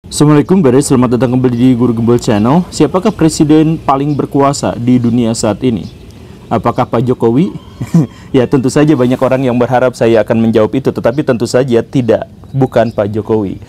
Assalamualaikum beres, selamat datang kembali di Guru Gembel Channel. Siapakah presiden paling berkuasa di dunia saat ini? Apakah Pak Jokowi? Ya tentu saja banyak orang yang berharap saya akan menjawab itu, tetapi tentu saja tidak, bukan Pak Jokowi.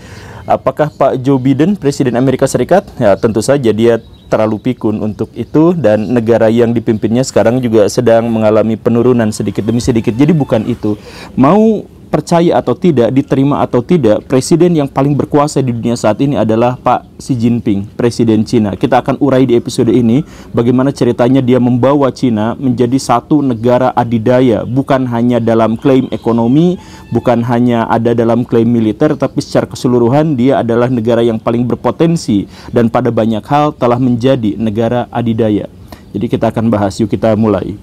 Apakah Pak Joe Biden, presiden Amerika Serikat? Ya tentu saja dia terlalu pikun untuk itu, dan negara yang dipimpinnya sekarang juga sedang mengalami penurunan sedikit demi sedikit. Jadi bukan itu. Mau percaya atau tidak, diterima atau tidak, presiden yang paling berkuasa di dunia saat ini adalah Pak Xi Jinping, presiden Cina. Kita akan urai di episode ini bagaimana ceritanya dia membawa Cina menjadi satu negara adidaya, bukan hanya dalam klaim ekonomi, bukan hanya ada dalam klaim militer, tapi secara keseluruhan dia adalah negara yang paling berpotensi dan pada banyak hal telah menjadi negara adidaya. Jadi kita akan bahas, yuk kita mulai.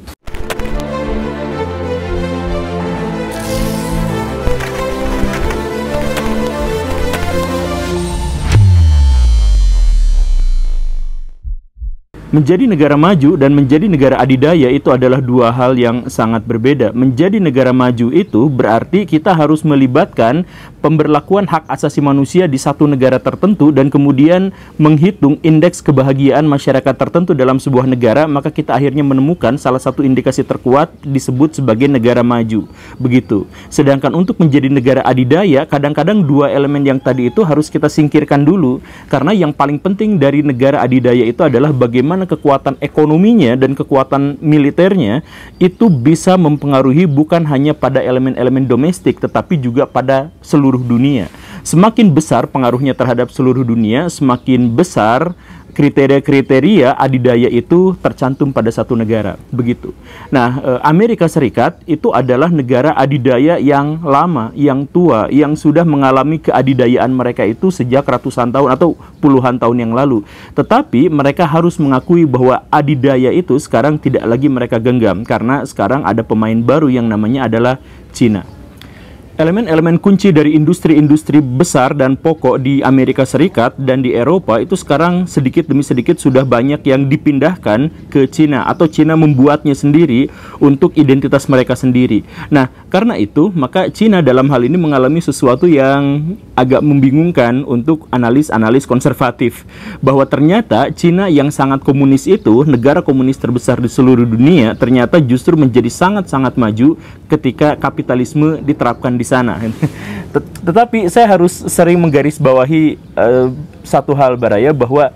Menjadi negara maju dan menjadi negara adidaya itu adalah dua hal yang sangat berbeda. Menjadi negara maju itu berarti kita harus melibatkan pemberlakuan hak asasi manusia di satu negara tertentu dan kemudian menghitung indeks kebahagiaan masyarakat tertentu dalam sebuah negara, maka kita akhirnya menemukan salah satu indikasi terkuat disebut sebagai negara maju. Begitu. Sedangkan untuk menjadi negara adidaya, kadang-kadang dua elemen yang tadi itu harus kita singkirkan dulu, karena yang paling penting dari negara adidaya itu adalah bagaimana kekuatan ekonominya dan kekuatan militernya itu bisa mempengaruhi bukan hanya pada elemen-elemen domestik tetapi juga pada seluruh dunia. Semakin besar pengaruhnya terhadap seluruh dunia, semakin besar kriteria-kriteria adidaya itu tercantum pada satu negara. Begitu. Nah, Amerika Serikat itu adalah negara adidaya yang lama, yang tua, yang sudah mengalami keadidayaan mereka itu sejak ratusan tahun atau puluhan tahun yang lalu. Tetapi mereka harus mengakui bahwa adidaya itu sekarang tidak lagi mereka genggam, karena sekarang ada pemain baru yang namanya adalah Cina. Elemen-elemen kunci dari industri-industri besar dan pokok di Amerika Serikat dan di Eropa itu sekarang sedikit demi sedikit sudah banyak yang dipindahkan ke Cina, atau Cina membuatnya sendiri untuk identitas mereka sendiri. Nah, karena itu maka Cina dalam hal ini mengalami sesuatu yang agak membingungkan untuk analis-analis konservatif, bahwa ternyata Cina yang sangat komunis itu, negara komunis terbesar di seluruh dunia, ternyata justru menjadi sangat-sangat maju ketika kapitalisme diterapkan di sana. Tetapi saya harus sering menggarisbawahi satu hal, Baraya, bahwa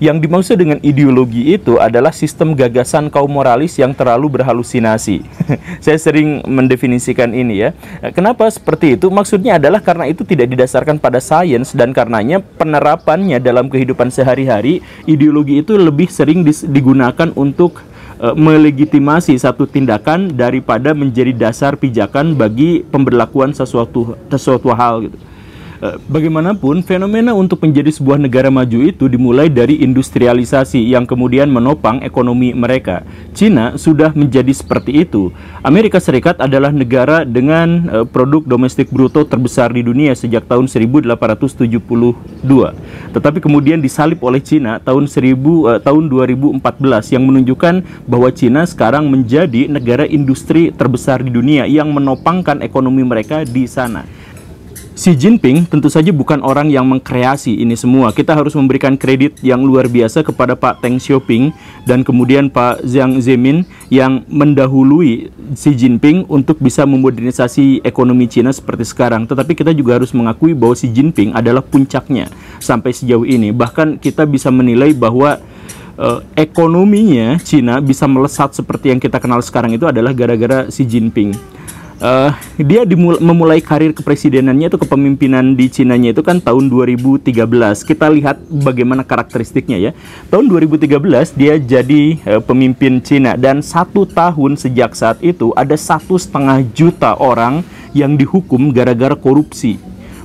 yang dimaksud dengan ideologi itu adalah sistem gagasan kaum moralis yang terlalu berhalusinasi. Saya sering mendefinisikan ini ya. Kenapa seperti itu? Maksudnya adalah karena itu tidak didasarkan pada sains, dan karenanya penerapannya dalam kehidupan sehari-hari, ideologi itu lebih sering digunakan untuk melegitimasi satu tindakan daripada menjadi dasar pijakan bagi pemberlakuan sesuatu hal gitu. Bagaimanapun, fenomena untuk menjadi sebuah negara maju itu dimulai dari industrialisasi yang kemudian menopang ekonomi mereka. Cina sudah menjadi seperti itu. Amerika Serikat adalah negara dengan produk domestik bruto terbesar di dunia sejak tahun 1872. Tetapi kemudian disalib oleh Cina tahun 2014 yang menunjukkan bahwa Cina sekarang menjadi negara industri terbesar di dunia yang menopangkan ekonomi mereka di sana. Xi Jinping tentu saja bukan orang yang mengkreasi ini semua. Kita harus memberikan kredit yang luar biasa kepada Pak Deng Xiaoping dan kemudian Pak Jiang Zemin yang mendahului Xi Jinping untuk bisa memodernisasi ekonomi Cina seperti sekarang. Tetapi kita juga harus mengakui bahwa Xi Jinping adalah puncaknya sampai sejauh ini. Bahkan kita bisa menilai bahwa ekonominya Cina bisa melesat seperti yang kita kenal sekarang itu adalah gara-gara Xi Jinping. Dia memulai karir kepresidenannya itu, kepemimpinan di Cinanya itu kan tahun 2013. Kita lihat bagaimana karakteristiknya ya. Tahun 2013 dia jadi pemimpin Cina, dan 1 tahun sejak saat itu ada 1,5 juta orang yang dihukum gara-gara korupsi.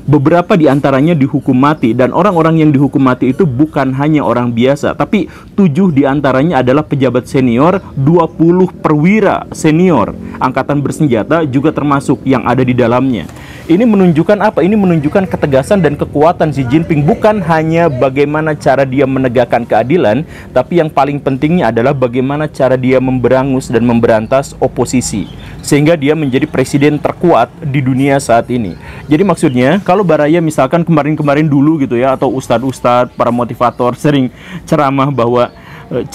Beberapa di antaranya dihukum mati, dan orang-orang yang dihukum mati itu bukan hanya orang biasa, tapi 7 di antaranya adalah pejabat senior, 20 perwira senior angkatan bersenjata juga termasuk yang ada di dalamnya. Ini menunjukkan apa? Ini menunjukkan ketegasan dan kekuatan Xi Jinping, bukan hanya bagaimana cara dia menegakkan keadilan, tapi yang paling pentingnya adalah bagaimana cara dia memberangus dan memberantas oposisi, sehingga dia menjadi presiden terkuat di dunia saat ini. Jadi maksudnya, kalau Baraya misalkan kemarin-kemarin dulu gitu ya, atau ustadz-ustadz, para motivator sering ceramah bahwa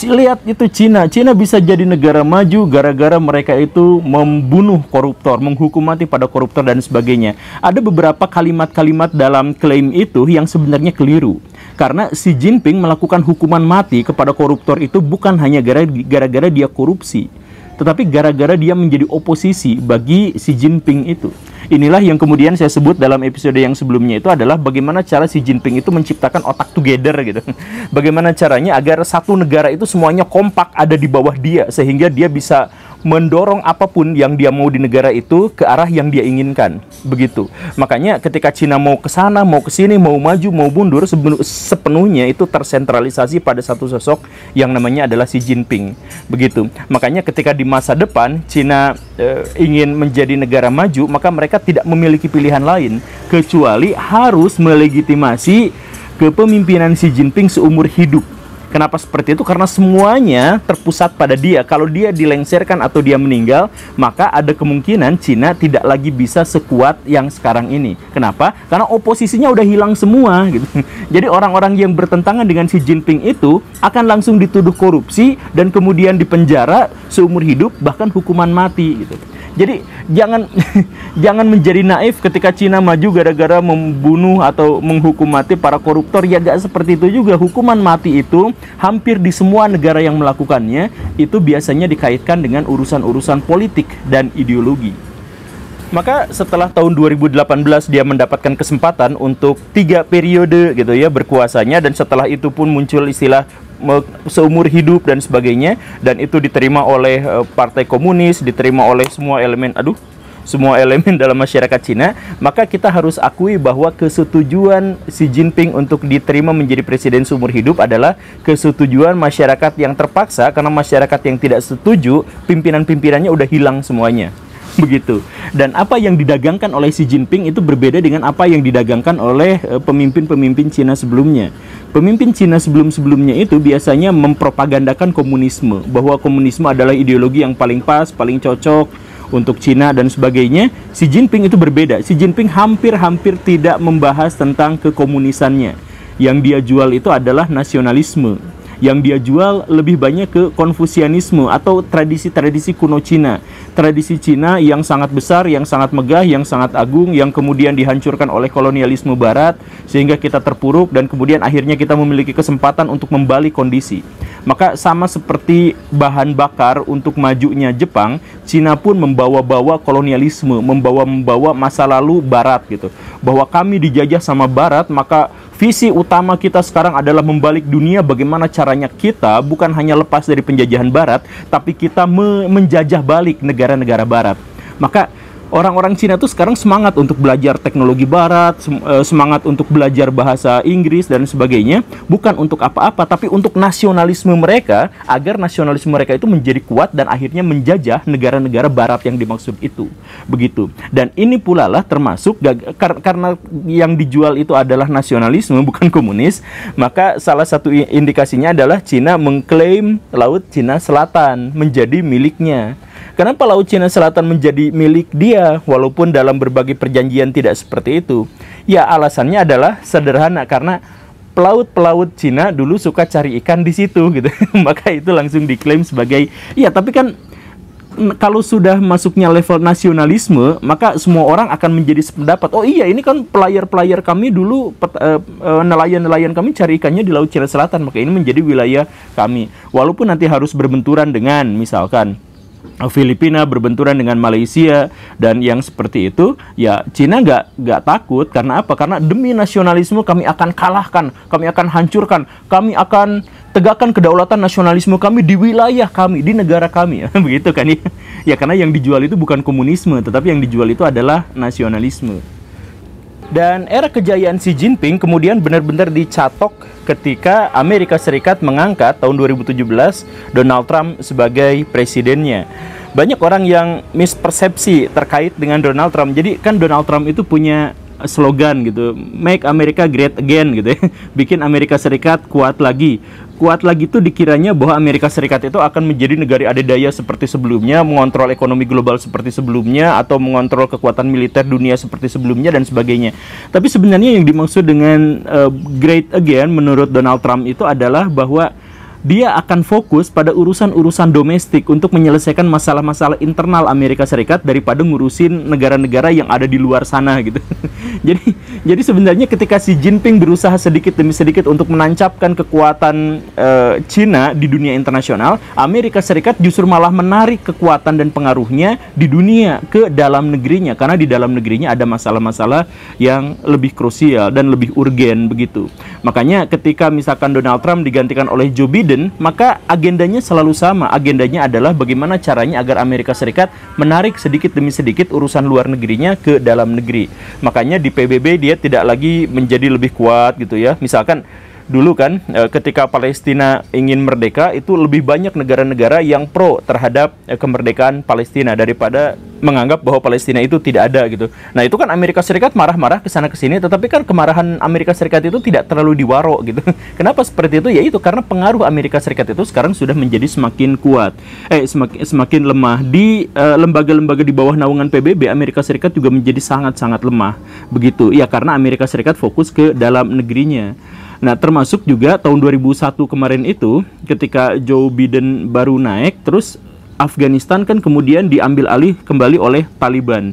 lihat itu Cina bisa jadi negara maju gara-gara mereka itu membunuh koruptor, menghukum mati pada koruptor dan sebagainya. Ada beberapa kalimat-kalimat dalam klaim itu yang sebenarnya keliru. Karena Xi Jinping melakukan hukuman mati kepada koruptor itu bukan hanya gara-gara dia korupsi, tetapi gara-gara dia menjadi oposisi bagi Xi Jinping itu. Inilah yang kemudian saya sebut dalam episode yang sebelumnya, itu adalah bagaimana cara Xi Jinping itu menciptakan otak together gitu. Bagaimana caranya agar satu negara itu semuanya kompak ada di bawah dia, sehingga dia bisa mendorong apapun yang dia mau di negara itu ke arah yang dia inginkan. Begitu. Makanya ketika Cina mau ke sana, mau ke sini, mau maju, mau mundur, sepenuhnya itu tersentralisasi pada satu sosok yang namanya adalah Xi Jinping. Begitu. Makanya ketika di masa depan Cina ingin menjadi negara maju, maka mereka tidak memiliki pilihan lain kecuali harus melegitimasi kepemimpinan Xi Jinping seumur hidup. Kenapa seperti itu? Karena semuanya terpusat pada dia. Kalau dia dilengsarkan atau dia meninggal, maka ada kemungkinan Cina tidak lagi bisa sekuat yang sekarang ini. Kenapa? Karena oposisinya udah hilang semua gitu. Jadi orang-orang yang bertentangan dengan Xi Jinping itu akan langsung dituduh korupsi dan kemudian dipenjara seumur hidup, bahkan hukuman mati gitu. Jadi jangan menjadi naif ketika Cina maju gara-gara membunuh atau menghukum mati para koruptor. Ya gak seperti itu juga. Hukuman mati itu hampir di semua negara yang melakukannya itu biasanya dikaitkan dengan urusan-urusan politik dan ideologi. Maka setelah tahun 2018 dia mendapatkan kesempatan untuk 3 periode gitu ya berkuasanya, dan setelah itu pun muncul istilah seumur hidup dan sebagainya, dan itu diterima oleh Partai Komunis, diterima oleh semua elemen dalam masyarakat Cina. Maka kita harus akui bahwa kesetujuan Xi Jinping untuk diterima menjadi presiden seumur hidup adalah kesetujuan masyarakat yang terpaksa, karena masyarakat yang tidak setuju pimpinan-pimpinannya udah hilang semuanya. Begitu. Dan apa yang didagangkan oleh Xi Jinping itu berbeda dengan apa yang didagangkan oleh pemimpin-pemimpin Cina sebelumnya. Pemimpin Cina sebelum-sebelumnya itu biasanya mempropagandakan komunisme, bahwa komunisme adalah ideologi yang paling pas, paling cocok untuk Cina dan sebagainya. Xi Jinping itu berbeda. Xi Jinping hampir tidak membahas tentang kekomunisannya. Yang dia jual itu adalah nasionalisme. Yang dia jual lebih banyak ke Konfusianisme atau tradisi-tradisi kuno Cina. Tradisi Cina yang sangat besar, yang sangat megah, yang sangat agung, yang kemudian dihancurkan oleh kolonialisme barat, sehingga kita terpuruk dan kemudian akhirnya kita memiliki kesempatan untuk membalik kondisi. Maka sama seperti bahan bakar untuk majunya Jepang, Cina pun membawa-bawa kolonialisme, membawa masa lalu barat gitu. Bahwa kami dijajah sama barat, maka visi utama kita sekarang adalah membalik dunia. Bagaimana caranya kita bukan hanya lepas dari penjajahan barat, tapi kita menjajah balik negara-negara barat. Maka orang-orang Cina tuh sekarang semangat untuk belajar teknologi barat, semangat untuk belajar bahasa Inggris dan sebagainya, bukan untuk apa-apa, tapi untuk nasionalisme mereka, agar nasionalisme mereka itu menjadi kuat dan akhirnya menjajah negara-negara barat yang dimaksud itu. Begitu. Dan ini pula lah termasuk karena yang dijual itu adalah nasionalisme bukan komunis, maka salah satu indikasinya adalah Cina mengklaim Laut Cina Selatan menjadi miliknya. Kenapa Laut Cina Selatan menjadi milik dia, walaupun dalam berbagai perjanjian tidak seperti itu? Ya, alasannya adalah sederhana, karena pelaut-pelaut Cina dulu suka cari ikan di situ gitu. Maka itu langsung diklaim sebagai, ya tapi kan kalau sudah masuknya level nasionalisme, maka semua orang akan menjadi sependapat. Oh iya, ini kan pelayar-pelayar kami dulu, nelayan-nelayan kami cari ikannya di Laut Cina Selatan, maka ini menjadi wilayah kami. Walaupun nanti harus berbenturan dengan misalkan Filipina berbenturan dengan Malaysia dan yang seperti itu, ya Cina nggak takut. Karena apa? Karena demi nasionalisme kami akan kalahkan, kami akan hancurkan, kami akan tegakkan kedaulatan nasionalisme kami di wilayah kami, di negara kami. Begitu kan ya? Ya karena yang dijual itu bukan komunisme, tetapi yang dijual itu adalah nasionalisme. Dan era kejayaan Xi Jinping kemudian benar-benar dicatok ketika Amerika Serikat mengangkat tahun 2017 Donald Trump sebagai presidennya. Banyak orang yang mispersepsi terkait dengan Donald Trump. Jadi kan Donald Trump itu punya slogan gitu, Make America Great Again gitu ya. Bikin Amerika Serikat kuat lagi. Kuat lagi itu dikiranya bahwa Amerika Serikat itu akan menjadi negara adidaya seperti sebelumnya, mengontrol ekonomi global seperti sebelumnya, atau mengontrol kekuatan militer dunia seperti sebelumnya dan sebagainya. Tapi sebenarnya yang dimaksud dengan Great Again menurut Donald Trump itu adalah bahwa dia akan fokus pada urusan-urusan domestik untuk menyelesaikan masalah-masalah internal Amerika Serikat daripada ngurusin negara-negara yang ada di luar sana gitu. Jadi sebenarnya ketika Xi Jinping berusaha sedikit demi sedikit untuk menancapkan kekuatan Cina di dunia internasional, Amerika Serikat justru malah menarik kekuatan dan pengaruhnya di dunia ke dalam negerinya, karena di dalam negerinya ada masalah-masalah yang lebih krusial dan lebih urgen begitu. Makanya ketika misalkan Donald Trump digantikan oleh Joe Biden, maka agendanya selalu sama. Agendanya adalah bagaimana caranya agar Amerika Serikat menarik sedikit demi sedikit urusan luar negerinya ke dalam negeri. Makanya di PBB dia tidak lagi menjadi lebih kuat gitu ya. Misalkan dulu kan ketika Palestina ingin merdeka, itu lebih banyak negara-negara yang pro terhadap kemerdekaan Palestina daripada menganggap bahwa Palestina itu tidak ada gitu. Nah itu kan Amerika Serikat marah-marah kesana kesini, tetapi kan kemarahan Amerika Serikat itu tidak terlalu diwaro gitu. Kenapa seperti itu? Yaitu karena pengaruh Amerika Serikat itu sekarang sudah menjadi semakin kuat, semakin lemah. Di lembaga-lembaga di bawah naungan PBB, Amerika Serikat juga menjadi sangat-sangat lemah begitu. Ya karena Amerika Serikat fokus ke dalam negerinya. Nah, termasuk juga tahun 2001 kemarin itu, ketika Joe Biden baru naik, terus Afghanistan kan kemudian diambil alih kembali oleh Taliban.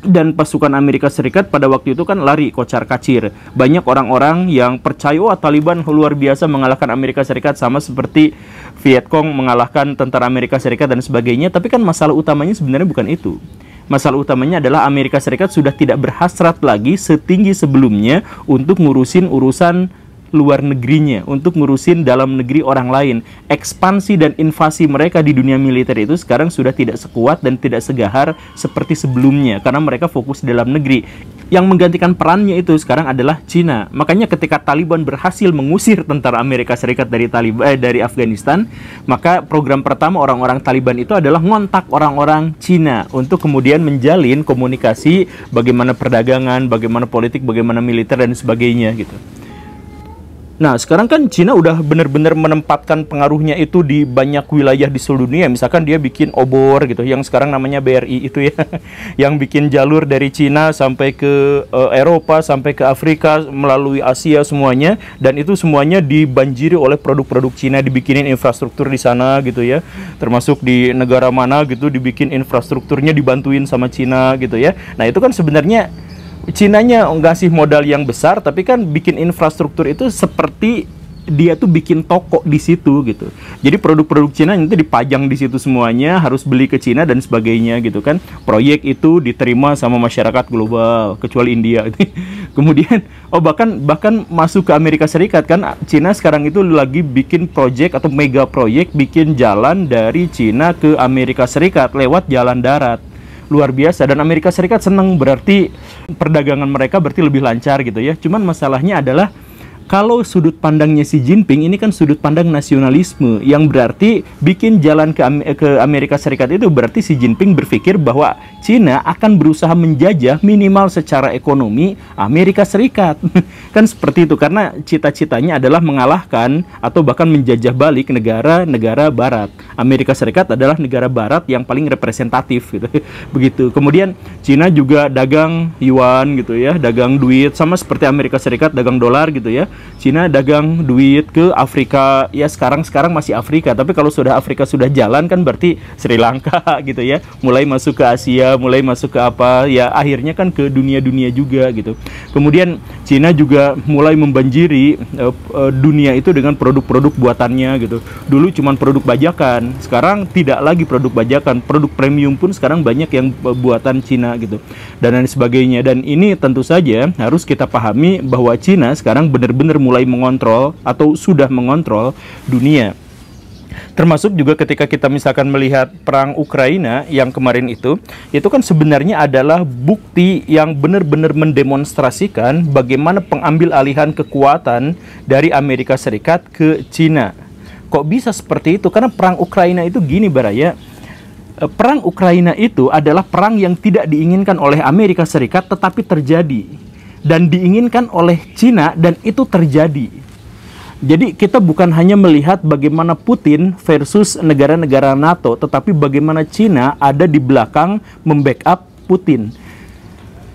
Dan pasukan Amerika Serikat pada waktu itu kan lari kocar-kacir. Banyak orang-orang yang percaya, wah Taliban luar biasa mengalahkan Amerika Serikat, sama seperti Vietcong mengalahkan tentara Amerika Serikat dan sebagainya. Tapi kan masalah utamanya sebenarnya bukan itu. Masalah utamanya adalah Amerika Serikat sudah tidak berhasrat lagi setinggi sebelumnya untuk ngurusin urusan luar negerinya, untuk ngurusin dalam negeri orang lain. Ekspansi dan invasi mereka di dunia militer itu sekarang sudah tidak sekuat dan tidak segahar seperti sebelumnya, karena mereka fokus dalam negeri. Yang menggantikan perannya itu sekarang adalah Cina. Makanya ketika Taliban berhasil mengusir tentara Amerika Serikat dari Afghanistan, maka program pertama orang-orang Taliban itu adalah ngontak orang-orang Cina untuk kemudian menjalin komunikasi bagaimana perdagangan, bagaimana politik, bagaimana militer dan sebagainya gitu. Nah, sekarang kan Cina udah benar-benar menempatkan pengaruhnya itu di banyak wilayah di seluruh dunia. Misalkan dia bikin obor gitu, yang sekarang namanya BRI itu ya, yang bikin jalur dari Cina sampai ke Eropa, sampai ke Afrika, melalui Asia semuanya. Dan itu semuanya dibanjiri oleh produk-produk Cina, dibikinin infrastruktur di sana gitu ya. Termasuk di negara mana gitu, dibikin infrastrukturnya dibantuin sama Cina gitu ya. Nah, itu kan sebenarnya Cinanya ngasih modal yang besar, tapi kan bikin infrastruktur itu seperti dia tuh bikin toko di situ gitu. Jadi produk-produk Cina itu dipajang di situ semuanya, harus beli ke Cina dan sebagainya gitu kan. Proyek itu diterima sama masyarakat global, kecuali India. Kemudian bahkan masuk ke Amerika Serikat kan. Cina sekarang itu lagi bikin proyek atau mega proyek bikin jalan dari Cina ke Amerika Serikat lewat jalan darat. Luar biasa, dan Amerika Serikat senang, berarti perdagangan mereka berarti lebih lancar gitu ya. Cuman masalahnya adalah kalau sudut pandangnya Xi Jinping ini kan sudut pandang nasionalisme, yang berarti bikin jalan ke Amerika Serikat itu berarti Xi Jinping berpikir bahwa Cina akan berusaha menjajah minimal secara ekonomi Amerika Serikat. Kan seperti itu, karena cita-citanya adalah mengalahkan atau bahkan menjajah balik negara-negara barat. Amerika Serikat adalah negara barat yang paling representatif gitu. Begitu. Kemudian Cina juga dagang yuan gitu ya, dagang duit, sama seperti Amerika Serikat dagang dolar gitu ya. Cina dagang duit ke Afrika, ya sekarang masih Afrika, tapi kalau sudah Afrika sudah jalan kan berarti Sri Lanka gitu ya, mulai masuk ke Asia, mulai masuk ke apa, ya akhirnya kan ke dunia-dunia juga gitu. Kemudian Cina juga mulai membanjiri dunia itu dengan produk-produk buatannya gitu. Dulu cuma produk bajakan, sekarang tidak lagi produk bajakan, produk premium pun sekarang banyak yang buatan Cina gitu, dan lain sebagainya. Dan ini tentu saja harus kita pahami bahwa Cina sekarang benar-benar mulai mengontrol atau sudah mengontrol dunia. Termasuk juga ketika kita misalkan melihat perang Ukraina yang kemarin itu kan sebenarnya adalah bukti yang benar-benar mendemonstrasikan bagaimana pengambil alihan kekuatan dari Amerika Serikat ke Cina. Kok bisa seperti itu? Karena perang Ukraina itu gini Baraya, perang Ukraina itu adalah perang yang tidak diinginkan oleh Amerika Serikat tetapi terjadi, dan diinginkan oleh Cina dan itu terjadi. Jadi kita bukan hanya melihat bagaimana Putin versus negara-negara NATO, tetapi bagaimana Cina ada di belakang membackup Putin.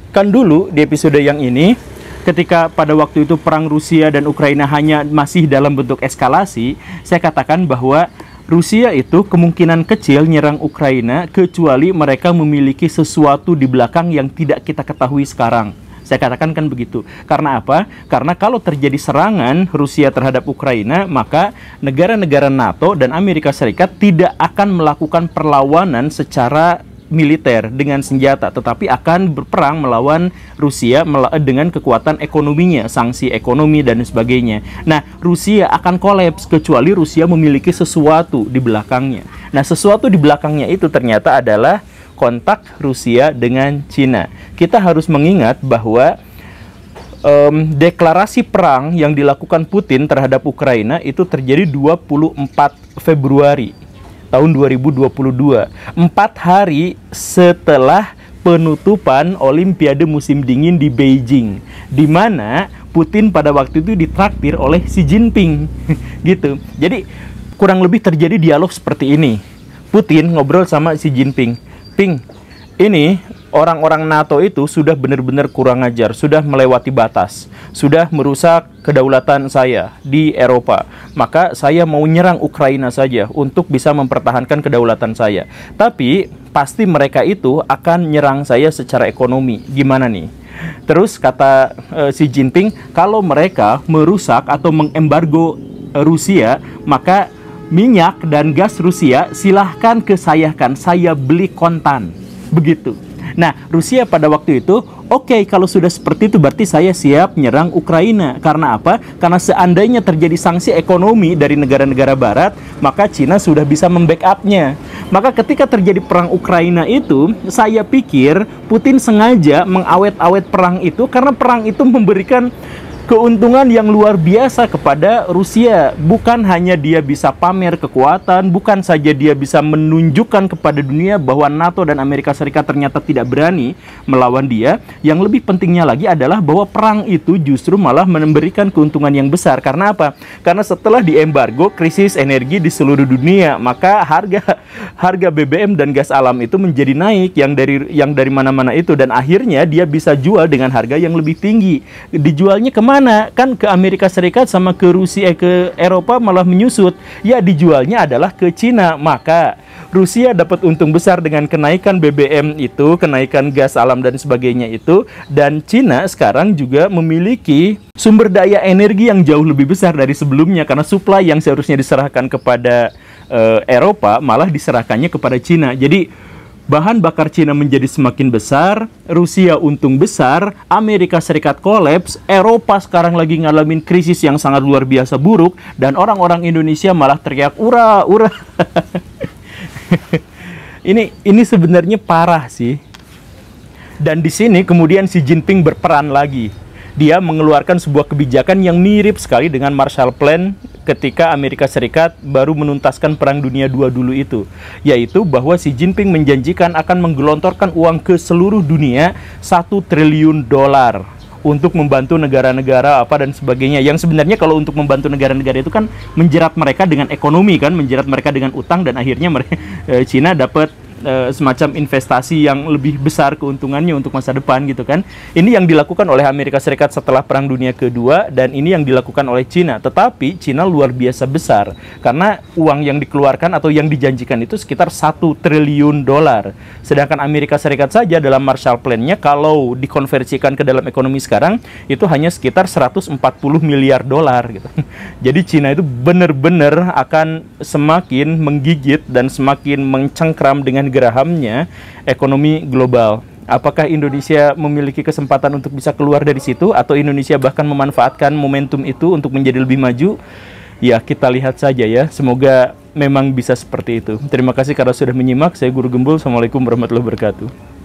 Kan dulu di episode yang ini, ketika pada waktu itu perang Rusia dan Ukraina hanya masih dalam bentuk eskalasi, saya katakan bahwa Rusia itu kemungkinan kecil nyerang Ukraina kecuali mereka memiliki sesuatu di belakang yang tidak kita ketahui sekarang. Saya katakan kan begitu. Karena apa? Karena kalau terjadi serangan Rusia terhadap Ukraina, maka negara-negara NATO dan Amerika Serikat tidak akan melakukan perlawanan secara militer dengan senjata, tetapi akan berperang melawan Rusia dengan kekuatan ekonominya, sanksi ekonomi dan sebagainya. Nah, Rusia akan kolaps kecuali Rusia memiliki sesuatu di belakangnya. Nah, sesuatu di belakangnya itu ternyata adalah kontak Rusia dengan Cina. Kita harus mengingat bahwa deklarasi perang yang dilakukan Putin terhadap Ukraina itu terjadi 24 Februari tahun 2022. 4 hari setelah penutupan Olimpiade musim dingin di Beijing, di mana Putin pada waktu itu ditraktir oleh Xi Jinping. Gitu. Jadi kurang lebih terjadi dialog seperti ini. Putin ngobrol sama Xi Jinping. Ping, ini orang-orang NATO itu sudah benar-benar kurang ajar, sudah melewati batas, sudah merusak kedaulatan saya di Eropa. Maka saya mau nyerang Ukraina saja untuk bisa mempertahankan kedaulatan saya. Tapi pasti mereka itu akan nyerang saya secara ekonomi. Gimana nih? Terus kata Xi Jinping, kalau mereka merusak atau mengembargo Rusia, maka minyak dan gas Rusia silahkan kesayahkan, saya beli kontan. Begitu. Nah, Rusia pada waktu itu, oke, kalau sudah seperti itu berarti saya siap nyerang Ukraina. Karena apa? Karena seandainya terjadi sanksi ekonomi dari negara-negara barat, maka Cina sudah bisa membackup-nya. Maka ketika terjadi perang Ukraina itu, saya pikir Putin sengaja mengawet-awet perang itu karena perang itu memberikan keuntungan yang luar biasa kepada Rusia. Bukan hanya dia bisa pamer kekuatan, bukan saja dia bisa menunjukkan kepada dunia bahwa NATO dan Amerika Serikat ternyata tidak berani melawan dia. Yang lebih pentingnya lagi adalah bahwa perang itu justru malah memberikan keuntungan yang besar. Karena apa? Karena setelah diembargo krisis energi di seluruh dunia, maka harga BBM dan gas alam itu menjadi naik yang dari mana-mana itu, dan akhirnya dia bisa jual dengan harga yang lebih tinggi. Dijualnya kemana? Kan ke Amerika Serikat sama ke Rusia, ke Eropa malah menyusut. Ya, dijualnya adalah ke Cina. Maka Rusia dapat untung besar dengan kenaikan BBM itu, kenaikan gas alam dan sebagainya itu. Dan Cina sekarang juga memiliki sumber daya energi yang jauh lebih besar dari sebelumnya, karena supply yang seharusnya diserahkan kepada Eropa malah diserahkannya kepada Cina. Jadi bahan bakar Cina menjadi semakin besar, Rusia untung besar, Amerika Serikat kolaps, Eropa sekarang lagi ngalamin krisis yang sangat luar biasa buruk, dan orang-orang Indonesia malah teriak ura, ura. Ini sebenarnya parah sih. Dan di sini kemudian Xi Jinping berperan lagi. Dia mengeluarkan sebuah kebijakan yang mirip sekali dengan Marshall Plan ketika Amerika Serikat baru menuntaskan Perang Dunia II dulu itu, yaitu bahwa Xi Jinping menjanjikan akan menggelontorkan uang ke seluruh dunia 1 triliun dolar untuk membantu negara-negara apa dan sebagainya. Yang sebenarnya kalau untuk membantu negara-negara itu kan menjerat mereka dengan ekonomi, kan menjerat mereka dengan utang, dan akhirnya Cina dapat semacam investasi yang lebih besar keuntungannya untuk masa depan gitu kan. Ini yang dilakukan oleh Amerika Serikat setelah Perang Dunia Kedua, dan ini yang dilakukan oleh Cina. Tetapi Cina luar biasa besar karena uang yang dikeluarkan atau yang dijanjikan itu sekitar 1 triliun dolar. Sedangkan Amerika Serikat saja dalam Marshall Plan-nya kalau dikonversikan ke dalam ekonomi sekarang itu hanya sekitar 140 miliar dolar gitu. Jadi Cina itu benar-benar akan semakin menggigit dan semakin mencengkram dengan gerahamnya ekonomi global. Apakah Indonesia memiliki kesempatan untuk bisa keluar dari situ, atau Indonesia bahkan memanfaatkan momentum itu untuk menjadi lebih maju? Ya, kita lihat saja ya. Semoga memang bisa seperti itu. Terima kasih karena sudah menyimak. Saya Guru Gembul. Assalamualaikum warahmatullahi wabarakatuh.